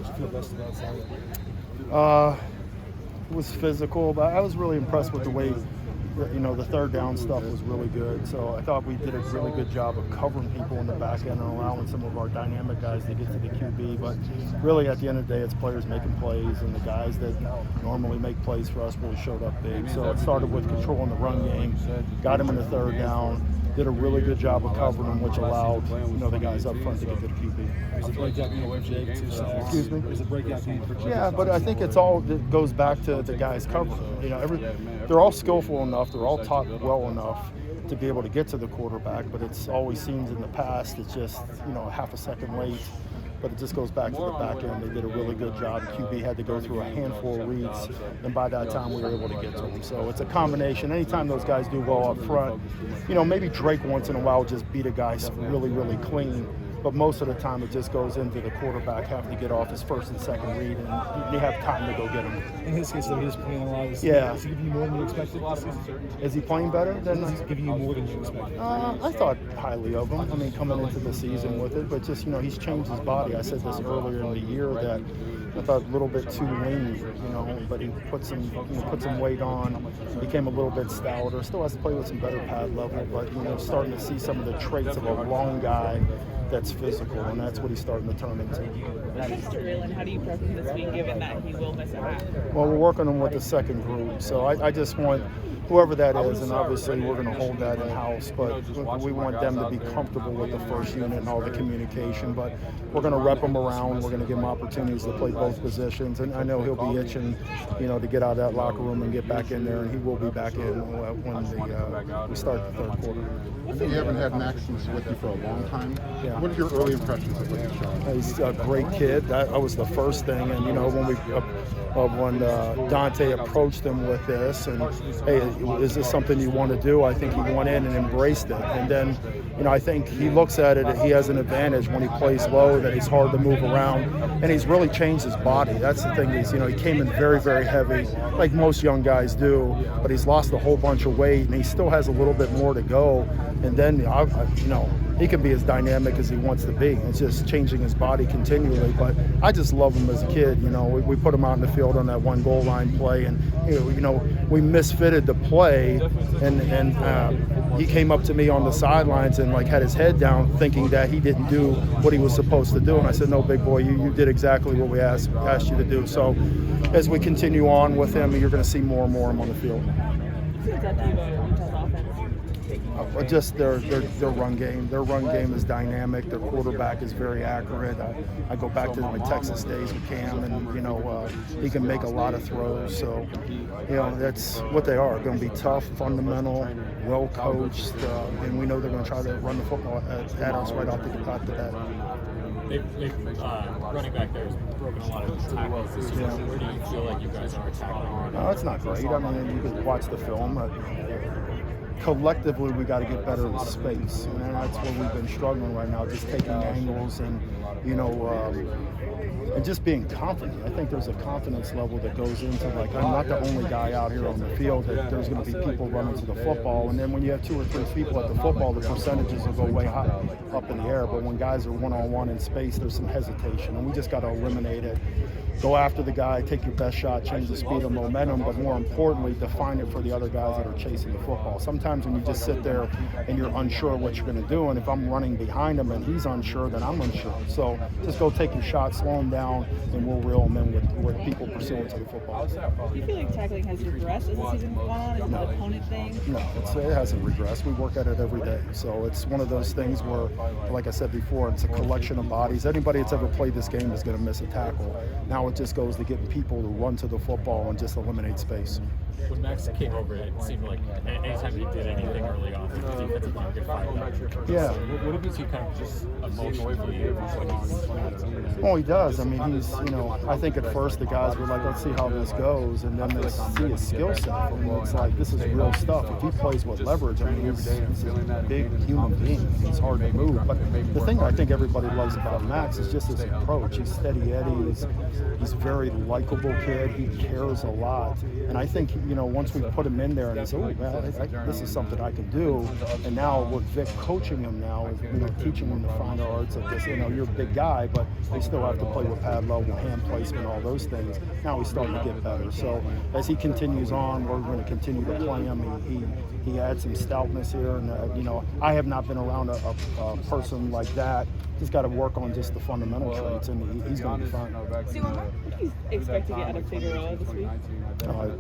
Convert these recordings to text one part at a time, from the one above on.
you feel best about Saturday? It was physical, but I was really impressed with the way, the third down stuff was really good. So I thought we did a really good job of covering people in the back end and allowing some of our dynamic guys to get to the QB. But really, at the end of the day, it's players making plays, and the guys that normally make plays for us really showed up big. So it started with controlling the run game, got him in the third down, did a really good job of covering them, which allowed the guys up front to get to the QB. Is it breakout game for Jake too? Excuse me? Is it breakout game for Jake? Yeah, but I think it goes back to the guys covering. They're all skillful enough, they're all taught well enough to be able to get to the quarterback, but it's always seems in the past it's just half a second late. But it just goes back to the back end. They did a really good job. The QB had to go through a handful of reads, and by that time we were able to get to them. So it's a combination. Anytime those guys do well up front, maybe Drake once in a while just beat a guy really, really clean. But most of the time it just goes into the quarterback having to get off his first and second read, and you have time to go get him. In his case, though, he's playing a lot of this season. Yeah. Is he giving you more than you expected this season? Is he playing better than? Is he giving you more than you expected? I thought highly of him. I mean, coming into the season with it, but just he's changed his body. I said this earlier in the year that I thought a little bit too lean, but he put some weight on, became a little bit stouter. Still has to play with some better pad level, but starting to see some of the traits of a long guy that's physical, and that's what he's starting to turn into. Todd Orlando, how do you prep him this week, given that he will miss a half? Well, we're working on with the second group, so I just want whoever that is, and obviously we're going to hold that in-house, but we want them to be comfortable with the first unit and all the communication, but we're going to rep them around. We're going to give them opportunities to play both positions, and I know he'll be itching, to get out of that locker room and get back in there, and he will be back in when we start the third quarter. You haven't had Maximus with you for a long time. Yeah. What are your early impressions of what he's shown? He's a great kid. That was the first thing, and when Dante approached him with this, and hey, is this something you want to do? I think he went in and embraced it, and then I think he looks at it. He has an advantage when he plays low, that he's hard to move around, and he's really changed his body. That's the thing. He came in very, very heavy, like most young guys do, but he's lost a whole bunch of weight, and he still has a little bit more to go. And then he can be as dynamic as he wants to be. It's just changing his body continually. But I just love him as a kid. We put him out in the field on that one goal line play, and we misfitted the play, and he came up to me on the sidelines and had his head down, thinking that he didn't do what he was supposed to do. And I said, no, big boy, you did exactly what we asked you to do. So as we continue on with him, you're going to see more and more of him on the field. Just their run game. Their run game is dynamic. Their quarterback is very accurate. I go back to my Texas days with Cam, and he can make a lot of throws. So that's what they are. Going to be tough, fundamental, well coached, and we know they're going to try to run the football at us right off the bat. Running back there has broken a lot of tackles this year. Where do you feel like you guys are tackling? No, it's not great. I mean, you can watch the film. Collectively, we got to get better in space, and that's where we've been struggling right now, just taking angles and and just being confident. I think there's a confidence level that goes into I'm not the only guy out here on the field, that there's going to be people running to the football, and then when you have 2 or 3 people at the football, the percentages will go way high up in the air. But when guys are one-on-one in space, there's some hesitation, and we just got to eliminate it. Go after the guy, take your best shot, change the speed and momentum, but more importantly, define it for the other guys that are chasing the football. Sometimes when you just sit there and you're unsure what you're going to do, and if I'm running behind him and he's unsure, then I'm unsure. So just go take your shot, slow him down, and we'll reel him in with people pursuing to the football. Do you feel like tackling has regressed as the season gone on? Is it an opponent thing? No, it hasn't regressed. We work at it every day. So it's one of those things where, like I said before, it's a collection of bodies. Anybody that's ever played this game is going to miss a tackle. Now it just goes to getting people to run to the football and just eliminate space. When Max came over, it seemed like anytime he did anything early on, the defensive line would find out. Yeah. So what did you kind of just emotionally? Well, he does. I mean, he's, I think at first the guys were like, let's see how this goes, and then they see his skill set, and it's like, this is real stuff. If he plays with leverage, I mean, he's a big human being. He's hard to move. But the thing I think everybody loves about Max is just his approach. He's steady Eddie. He's a very likable kid. He cares a lot. And I think, once we put him in there and he said, oh, man, this is something I can do. And now with Vic coaching him now, teaching him the finer arts of this, you're a big guy, but they still have to play with pad level, hand placement, all those things. Now he's starting to get better. So as he continues on, we're going to continue to play him. He adds some stoutness here. And, I have not been around a person like that. He's got to work on just the fundamental traits, and he's going to be fine. So what do you expect to get out of Figueroa this week?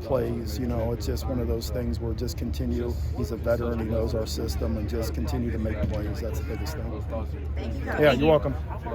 Plays, it's just one of those things where just continue. He's a veteran, he knows our system, and just continue to make plays. That's the biggest thing. Thank you. Yeah, you're welcome.